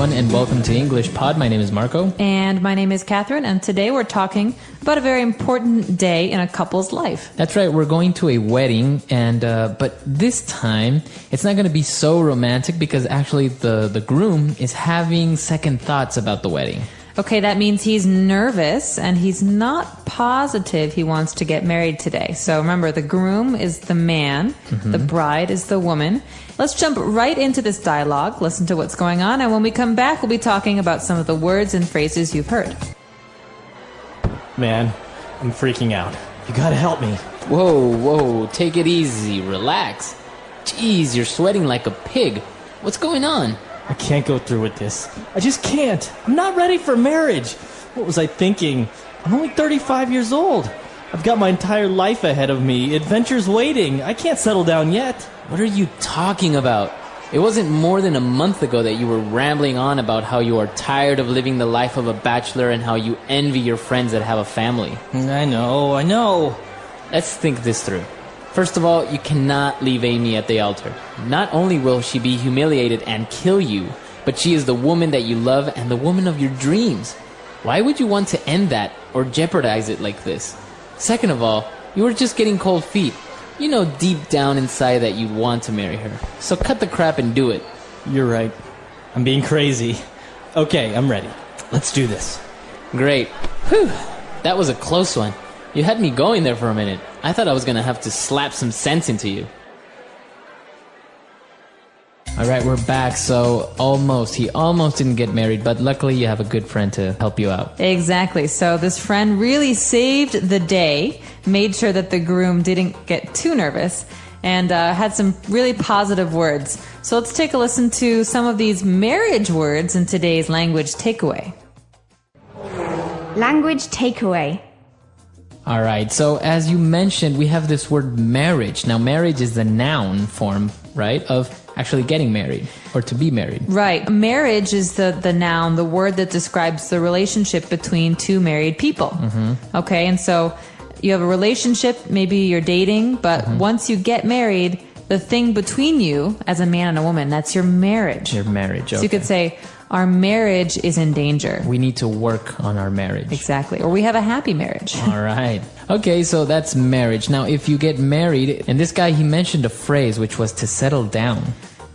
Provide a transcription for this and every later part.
everyone, and welcome to English Pod. My name is Marco. And my name is Catherine, and today we're talking about a very important day in a couple's life. That's right, we're going to a wedding, and but this time, it's not going to be so romantic because actually the groom is having second thoughts about the wedding. Okay, that means he's nervous and he's not positive he wants to get married today. So remember, the groom is the man, the bride is the woman. Let's jump right into this dialogue, listen to what's going on, and when we come back, we'll be talking about some of the words and phrases you've heard. Man, I'm freaking out. You gotta help me. Whoa, take it easy, relax. Jeez, you're sweating like a pig. What's going on? I can't go through with this. I just can't. I'm not ready for marriage. What was I thinking? I'm only 35 years old. I've got my entire life ahead of me. Adventure's waiting. I can't settle down yet. What are you talking about? It wasn't more than a month ago that you were rambling on about how you are tired of living the life of a bachelor and how you envy your friends that have a family. I know. Let's think this through. First of all, you cannot leave Amy at the altar. Not only will she be humiliated and kill you, but she is the woman that you love and the woman of your dreams. Why would you want to end that or jeopardize it like this? Second of all, you were just getting cold feet. You know deep down inside that you want to marry her. So cut the crap and do it. You're right. I'm being crazy. Okay, I'm ready. Let's do this. Great. Whew. That was a close one. You had me going there for a minute. I thought I was going to have to slap some sense into you. All right, we're back. So he almost didn't get married, but luckily you have a good friend to help you out. Exactly. So this friend really saved the day, made sure that the groom didn't get too nervous, and had some really positive words. So let's take a listen to some of these marriage words in today's language takeaway. Language takeaway. All right, so as you mentioned, we have this word marriage. Now, marriage is the noun form, right, of actually getting married or to be married. Right. Marriage is the noun, the word that describes the relationship between two married people. Okay, and so you have a relationship, maybe you're dating, but once you get married, the thing between you as a man and a woman, that's your marriage. Your marriage, okay. So you could say, our marriage is in danger. We need to work on our marriage. Exactly. Or we have a happy marriage. All right. Okay, so that's marriage. Now, if you get married, and this guy, he mentioned a phrase, which was to settle down.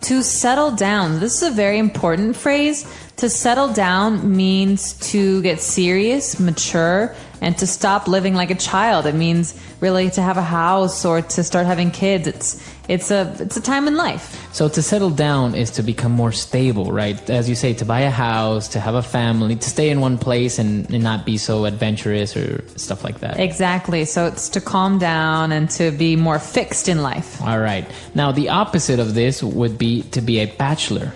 To settle down. This is a very important phrase. To settle down means to get serious, mature, and to stop living like a child. It means really to have a house or to start having kids. It's a time in life. So to settle down is to become more stable, right? As you say, to buy a house, to have a family, to stay in one place and not be so adventurous or stuff like that. Exactly. So it's to calm down and to be more fixed in life. All right. Now, the opposite of this would be to be a bachelor.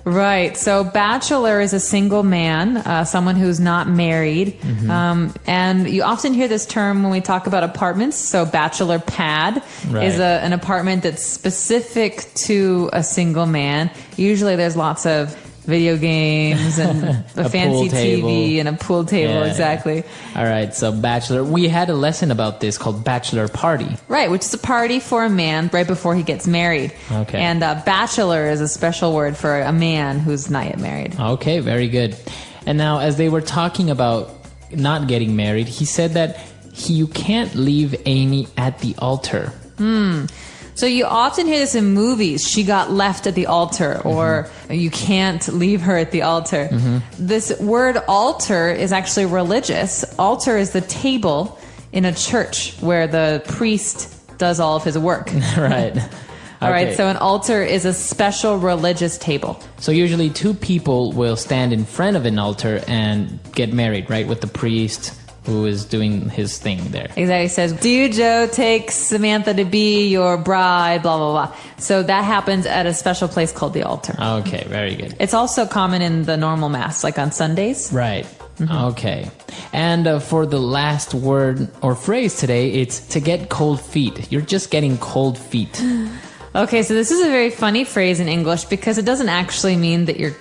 Right. So bachelor is a single man, someone who's not married. And you often hear this term when we talk about apartments. So bachelor pad is an apartment that's specific to a single man. Usually there's lots of video games and a fancy TV and a pool table. Yeah, exactly. All right. So bachelor, we had a lesson about this called bachelor party. Right. Which is a party for a man right before he gets married. Okay. And bachelor is a special word for a man who's not yet married. Okay. Very good. And now as they were talking about not getting married, he said that you can't leave Amy at the altar. So you often hear this in movies, she got left at the altar, or you can't leave her at the altar. This word altar is actually religious. Altar is the table in a church where the priest does all of his work. Right. All right, so an altar is a special religious table. So usually two people will stand in front of an altar and get married, right, with the priest who is doing his thing there. Exactly. He says, do you, Joe, take Samantha to be your bride, blah, blah, blah. So that happens at a special place called the altar. Okay, very good. It's also common in the normal mass, like on Sundays. Right. Okay. And for the last word or phrase today, it's to get cold feet. You're just getting cold feet. Okay, so this is a very funny phrase in English because it doesn't actually mean that your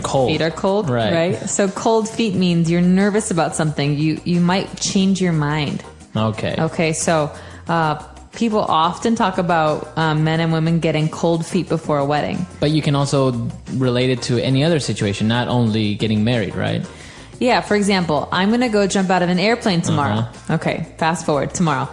cold. feet are cold, right? So cold feet means you're nervous about something. You might change your mind. Okay. Okay, so people often talk about men and women getting cold feet before a wedding. But you can also relate it to any other situation, not only getting married, right? Yeah, for example, I'm going to go jump out of an airplane tomorrow. Okay, fast forward tomorrow.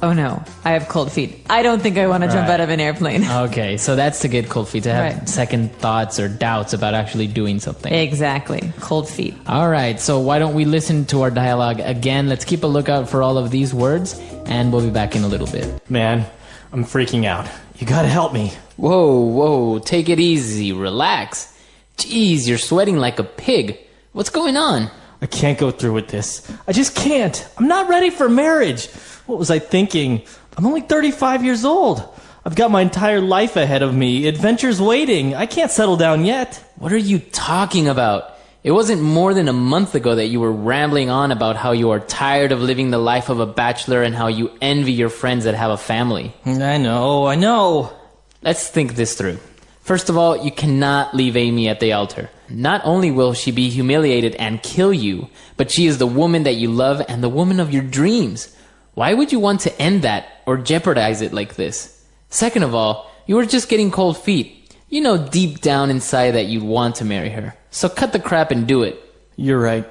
Oh no, I have cold feet. I don't think I want to jump out of an airplane. Okay, so that's to get cold feet, to have second thoughts or doubts about actually doing something. Exactly, cold feet. All right, so why don't we listen to our dialogue again? Let's keep a lookout for all of these words, and we'll be back in a little bit. Man, I'm freaking out. You gotta help me. Whoa, take it easy, relax. Jeez, you're sweating like a pig. What's going on? I can't go through with this. I just can't. I'm not ready for marriage. What was I thinking? I'm only 35 years old. I've got my entire life ahead of me. Adventure's waiting. I can't settle down yet. What are you talking about? It wasn't more than a month ago that you were rambling on about how you are tired of living the life of a bachelor and how you envy your friends that have a family. I know. Let's think this through. First of all, you cannot leave Amy at the altar. Not only will she be humiliated and kill you, but she is the woman that you love and the woman of your dreams. Why would you want to end that or jeopardize it like this? Second of all, you were just getting cold feet. You know deep down inside that you'd want to marry her. So cut the crap and do it. You're right.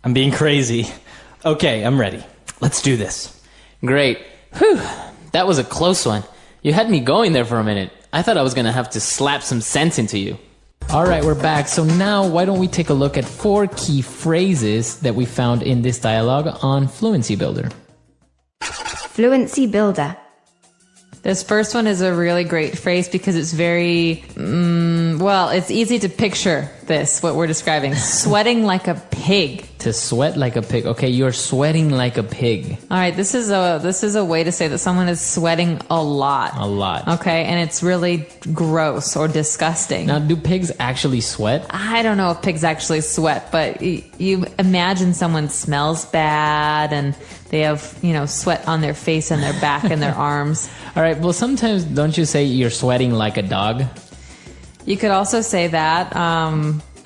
I'm being crazy. Okay, I'm ready. Let's do this. Great. Whew, that was a close one. You had me going there for a minute. I thought I was going to have to slap some sense into you. All right, we're back. So now why don't we take a look at 4 key phrases that we found in this dialogue on Fluency Builder. Fluency Builder. This first one is a really great phrase because it's very, it's easy to picture this, what we're describing. Sweating like a pig. To sweat like a pig. Okay, you're sweating like a pig. All right, this is a way to say that someone is sweating a lot. A lot. Okay, and it's really gross or disgusting. Now, do pigs actually sweat? I don't know if pigs actually sweat, but you imagine someone smells bad and they have, sweat on their face and their back and their arms. All right, well, sometimes don't you say you're sweating like a dog? You could also say that.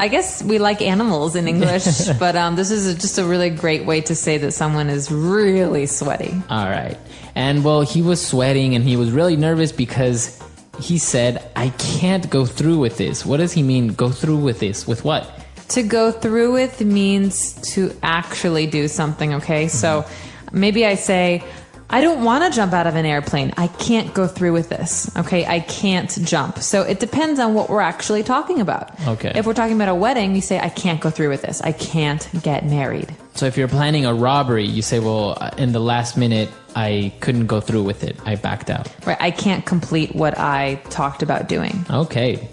I guess we like animals in English, but this is just a really great way to say that someone is really sweaty. All right. And, well, he was sweating and he was really nervous because he said, I can't go through with this. What does he mean, go through with this? With what? To go through with means to actually do something, okay? Mm-hmm. So maybe I say, I don't want to jump out of an airplane. I can't go through with this. Okay, I can't jump. So it depends on what we're actually talking about. Okay. If we're talking about a wedding, you say, I can't go through with this. I can't get married. So if you're planning a robbery, you say, well, in the last minute, I couldn't go through with it. I backed out. Right, I can't complete what I talked about doing. Okay.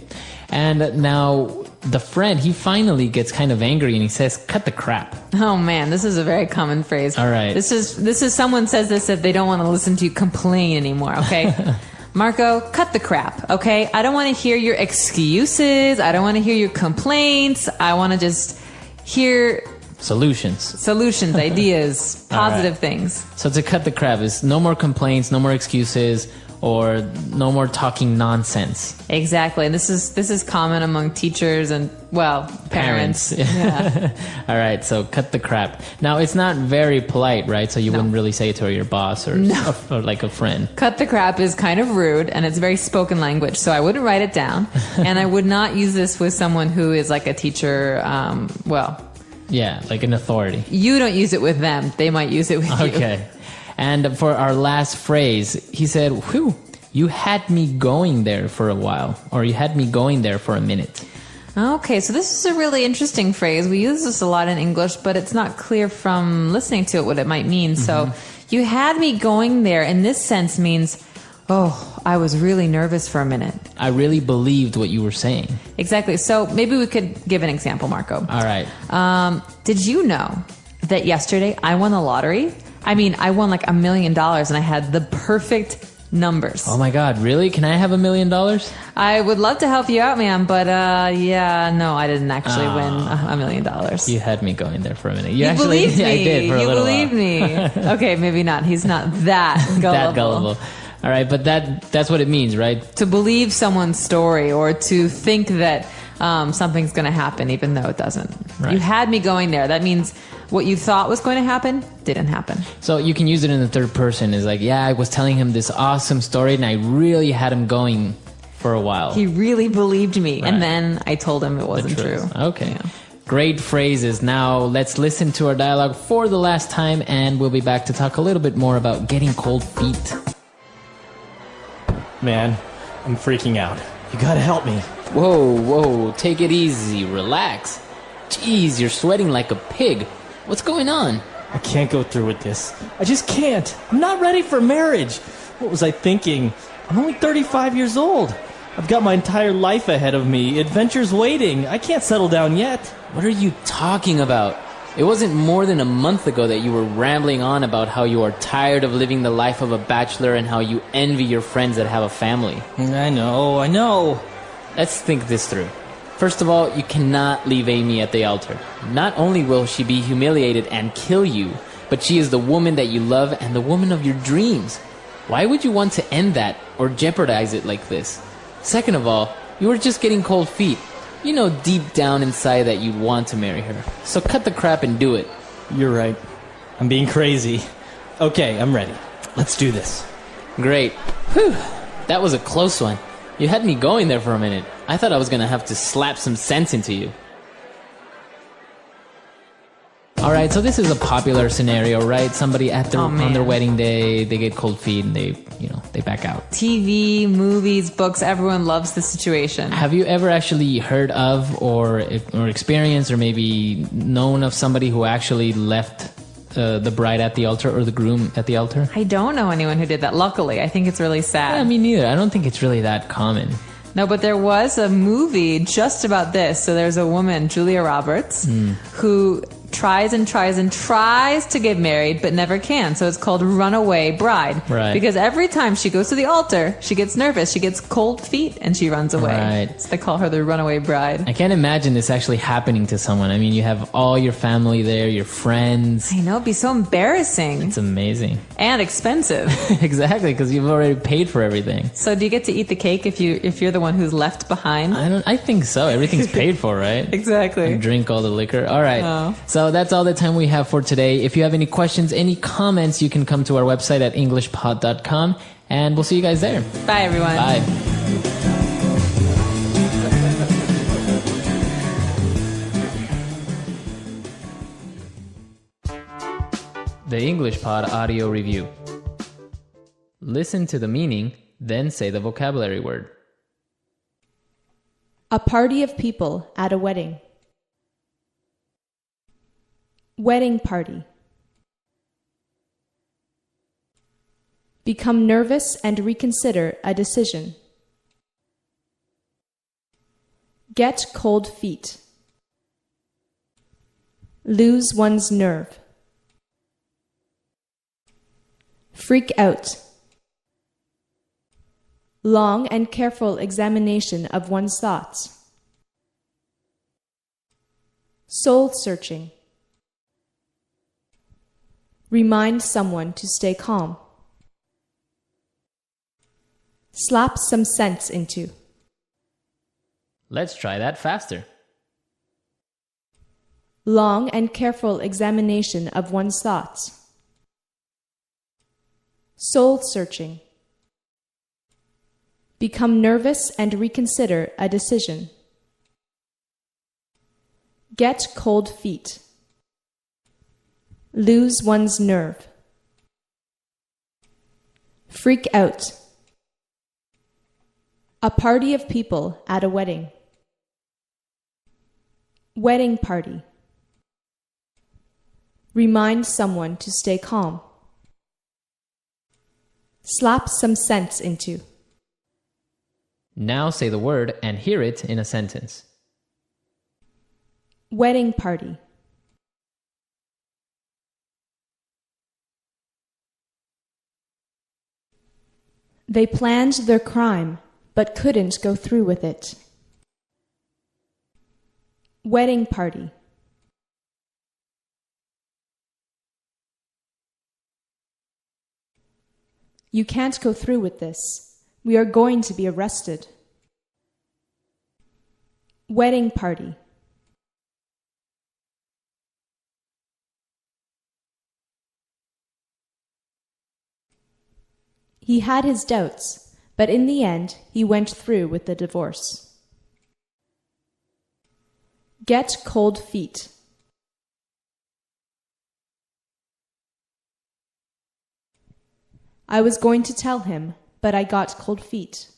And now the friend, he finally gets kind of angry and he says, cut the crap. Oh man, this is a very common phrase. All right. This is someone says this if they don't want to listen to you complain anymore, okay? Marco, cut the crap, okay? I don't want to hear your excuses. I don't want to hear your complaints. I want to just hear solutions, ideas, positive right. things. So to cut the crap is no more complaints, no more excuses, or no more talking nonsense. Exactly. This is common among teachers and, well, parents. Yeah. All right, so cut the crap. Now, it's not very polite, right? So you wouldn't really say it to your boss or like a friend. Cut the crap is kind of rude, and it's very spoken language, so I wouldn't write it down. And I would not use this with someone who is like a teacher, yeah, like an authority. You don't use it with them. They might use it with you. Okay. And for our last phrase, he said, whew, you had me going there for a while, or you had me going there for a minute. Okay, so this is a really interesting phrase. We use this a lot in English, but it's not clear from listening to it what it might mean. Mm-hmm. So you had me going there in this sense means, oh, I was really nervous for a minute. I really believed what you were saying. Exactly. So maybe we could give an example, Marco. All right. Did you know that yesterday I won the lottery? I mean, I won like $1 million and I had the perfect numbers. Oh my God, really? Can I have $1 million? I would love to help you out, man, but no, I didn't actually win $1 million. You had me going there for a minute. You actually, believed me. I did for a little while. You believed me. Okay, maybe not. He's not that gullible. That gullible. All right, but that's what it means, right? To believe someone's story or to think that something's going to happen even though it doesn't. Right. You had me going there. That means what you thought was going to happen didn't happen. So you can use it in the third person. It's like, yeah, I was telling him this awesome story and I really had him going for a while. He really believed me, Right. and then I told him it wasn't true. Okay. Yeah. Great phrases. Now let's listen to our dialogue for the last time, and we'll be back to talk a little bit more about getting cold feet. Man, I'm freaking out. You gotta help me. Whoa, take it easy, relax. Jeez, you're sweating like a pig. What's going on? I can't go through with this. I just can't. I'm not ready for marriage. What was I thinking? I'm only 35 years old. I've got my entire life ahead of me. Adventure's waiting. I can't settle down yet. What are you talking about? It wasn't more than a month ago that you were rambling on about how you are tired of living the life of a bachelor and how you envy your friends that have a family. I know. Let's think this through. First of all, you cannot leave Amy at the altar. Not only will she be humiliated and kill you, but she is the woman that you love and the woman of your dreams. Why would you want to end that or jeopardize it like this? Second of all, you were just getting cold feet. You know deep down inside that you want to marry her. So cut the crap and do it. You're right. I'm being crazy. Okay, I'm ready. Let's do this. Great. Whew. That was a close one. You had me going there for a minute. I thought I was gonna have to slap some sense into you. Alright, so this is a popular scenario, right? Somebody at their, on their wedding day, they get cold feet and they back out. TV, movies, books, everyone loves this situation. Have you ever actually heard of or experienced or maybe known of somebody who actually left the bride at the altar or the groom at the altar? I don't know anyone who did that, luckily. I think it's really sad. Yeah, me neither. I don't think it's really that common. No, but there was a movie just about this. So there's a woman, Julia Roberts, who tries to get married but never can. So it's called Runaway Bride. Right. Because every time she goes to the altar, she gets nervous, she gets cold feet, and she runs away. Right. So they call her the Runaway Bride. I can't imagine this actually happening to someone. I mean, you have all your family there, your friends. I know, it'd be so embarrassing. It's amazing. And expensive. Exactly, because you've already paid for everything. So do you get to eat the cake if you're the one who's left behind? I think so. Everything's paid for, right? Exactly. And drink all the liquor. All right. Oh. So that's all the time we have for today. If you have any questions, any comments, you can come to our website at englishpod.com, and we'll see you guys there. Bye, everyone. Bye. The English Pod Audio Review. Listen to the meaning, then say the vocabulary word. A party of people at a wedding. Wedding party. Become nervous and reconsider a decision. Get cold feet. Lose one's nerve. Freak out. Long and careful examination of one's thoughts. Soul searching. Remind someone to stay calm. Slap some sense into. Let's try that faster. Long and careful examination of one's thoughts. Soul searching. Become nervous and reconsider a decision. Get cold feet. Lose one's nerve. Freak out. A party of people at a wedding. Wedding party. Remind someone to stay calm. Slap some sense into. Now say the word and hear it in a sentence. Wedding party. They planned their crime, but couldn't go through with it. Wedding party. You can't go through with this. We are going to be arrested. Wedding party. He had his doubts, but in the end, he went through with the divorce. Get cold feet. I was going to tell him, but I got cold feet.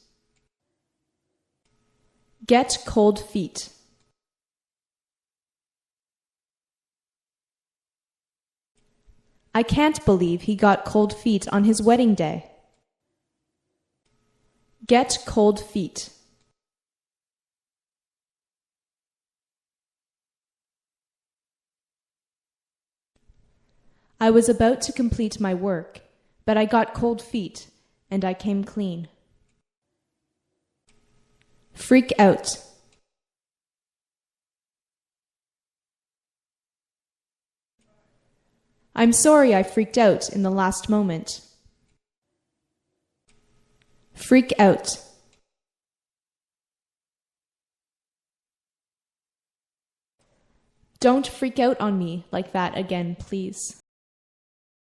Get cold feet. I can't believe he got cold feet on his wedding day. Get cold feet. I was about to complete my work, but I got cold feet, and I came clean. Freak out. I'm sorry I freaked out in the last moment. Freak out. Don't freak out on me like that again, please.